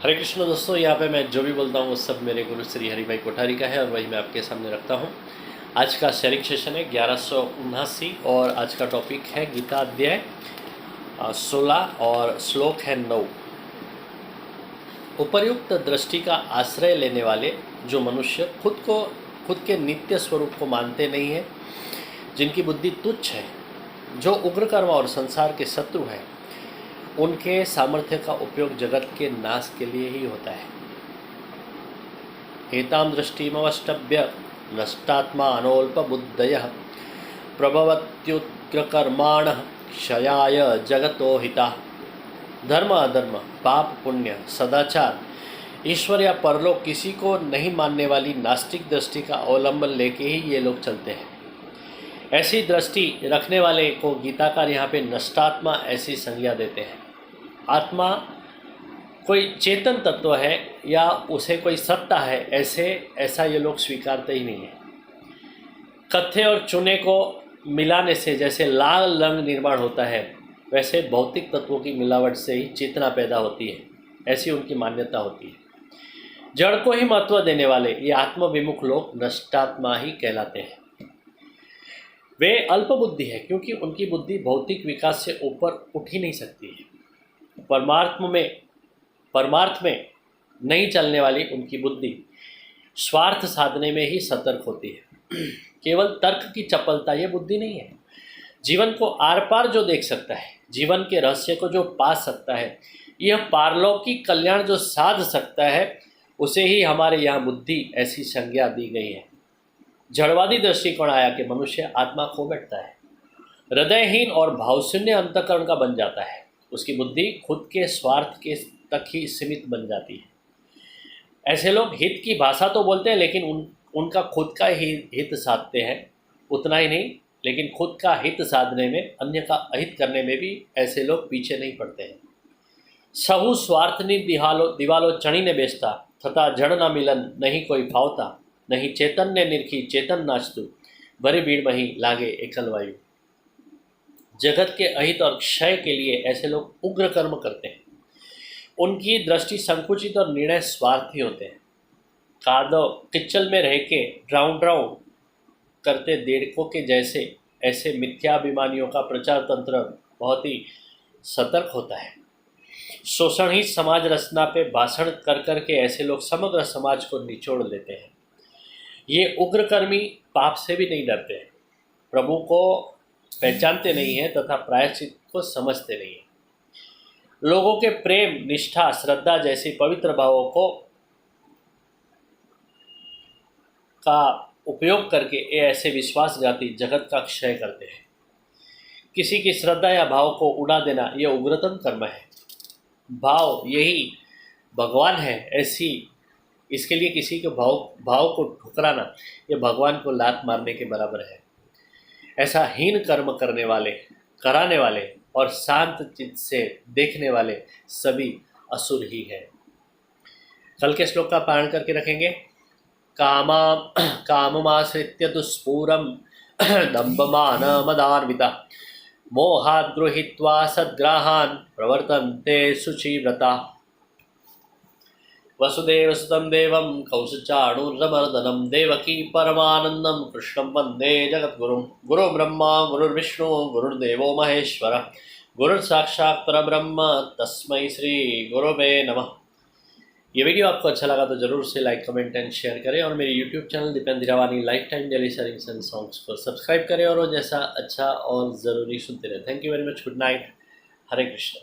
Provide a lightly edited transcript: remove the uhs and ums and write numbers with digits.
हरे कृष्ण दोस्तों, यहाँ पे मैं जो भी बोलता हूँ वो सब मेरे गुरु श्री हरि भाई कोठारी का है और वही मैं आपके सामने रखता हूँ। आज का शेयरिंग सेशन है 1179 और आज का टॉपिक है गीता अध्याय 16 और श्लोक है 9। उपर्युक्त दृष्टि का आश्रय लेने वाले जो मनुष्य खुद के नित्य स्वरूप को मानते नहीं हैं, जिनकी बुद्धि तुच्छ है, जो उग्र कर्म और संसार के शत्रु हैं, उनके सामर्थ्य का उपयोग जगत के नाश के लिए ही होता है। एतां दृष्टिमवष्टभ्य नष्टात्मा अनोल्प बुद्धयः प्रभवत्युग्रकर्माणः क्षयाय जगतो हिताः। धर्म अधर्म, पाप पुण्य, सदाचार, ईश्वर या परलोक किसी को नहीं मानने वाली नास्तिक दृष्टि का अवलंबन लेके ही ये लोग चलते हैं। ऐसी दृष्टि रखने वाले को गीताकार यहाँ पे नष्टात्मा ऐसी संज्ञा देते हैं। आत्मा कोई चेतन तत्व है या उसे कोई सत्ता है, ऐसा ये लोग स्वीकारते ही नहीं है। कत्थे और चूने को मिलाने से जैसे लाल रंग निर्माण होता है, वैसे भौतिक तत्वों की मिलावट से ही चेतना पैदा होती है, ऐसी उनकी मान्यता होती है। जड़ को ही महत्व देने वाले ये आत्मविमुख लोग नष्टात्मा ही कहलाते हैं। वे अल्प बुद्धि है क्योंकि उनकी बुद्धि भौतिक विकास से ऊपर उठ ही नहीं सकती है। परमार्थ में नहीं चलने वाली उनकी बुद्धि स्वार्थ साधने में ही सतर्क होती है। केवल तर्क की चपलता ये बुद्धि नहीं है। जीवन को आर पार जो देख सकता है, जीवन के रहस्य को जो पा सकता है, यह पारलौकिक कल्याण जो साध सकता है, उसे ही हमारे यहाँ बुद्धि ऐसी संज्ञा दी गई है। जड़वादी दृष्टिकोण आया कि मनुष्य आत्मा खो बैठता है, हृदयहीन और भावशून्य अंतःकरण का बन जाता है। उसकी बुद्धि खुद के स्वार्थ के तक ही सीमित बन जाती है। ऐसे लोग हित की भाषा तो बोलते हैं, लेकिन उनका खुद का ही हित साधते हैं। उतना ही नहीं, लेकिन खुद का हित साधने में, अन्य का अहित करने में भी ऐसे लोग पीछे नहीं पड़ते हैं। सहु स्वार्थनी दिवालो चढ़ी ने बेचता, तथा जड़ न मिलन नहीं कोई भावता, नहीं चैतन्य निरखी चेतन नाचतु, भरी भीड़ मही लागे एकल वायु। जगत के अहित और क्षय के लिए ऐसे लोग उग्र कर्म करते हैं। उनकी दृष्टि संकुचित और निर्णय स्वार्थी होते हैं। कादव किच्चल में रह के ड्राउं करते देड़कों के जैसे ऐसे मिथ्याभिमानियों का प्रचार तंत्र बहुत ही सतर्क होता है। शोषण ही समाज रचना पे भाषण कर के ऐसे लोग समग्र समाज को निचोड़ लेते हैं। ये उग्रकर्मी पाप से भी नहीं डरते हैं, प्रभु को पहचानते नहीं है तथा प्रायश्चित को समझते नहीं है। लोगों के प्रेम, निष्ठा, श्रद्धा जैसी पवित्र भावों का उपयोग करके ये ऐसे विश्वासघाती जगत का क्षय करते हैं। किसी की श्रद्धा या भाव को उड़ा देना यह उग्रतम कर्म है। भाव यही भगवान है, ऐसी इसके लिए किसी के भाव को ठुकराना यह भगवान को लात मारने के बराबर है। ऐसा हीन कर्म करने वाले, कराने वाले और शांत चित्त से देखने वाले सभी असुर ही हैं। कल के श्लोक का पारण करके रखेंगे। काममाश्रित्य दुष्पूरम दम्भमान मदान्विता, मोहात् गृहीत्वा सद्ग्राहान् प्रवर्तन्ते शुचिव्रता। वसुदेवसुतं देवं कौसचाणूरमर्दनं, देवकी परमानन्दं कृष्णं वन्दे जगद्गुरुं। गुरु ब्रह्मा गुरुर्विष्णु गुरुर्देवो महेश्वर, गुरुर्साक्षात् परब्रह्म तस्मै श्री गुरुवे नमः। ये वीडियो आपको अच्छा लगा तो जरूर से लाइक, कमेंट एंड शेयर करें और मेरे YouTube channel Deepen Dhirawani life time daily sharings and songs को सब्सक्राइब करें और वो जैसा अच्छा और ज़रूरी सुनते रहें। Thank you very much. Good night. Hare Krishna.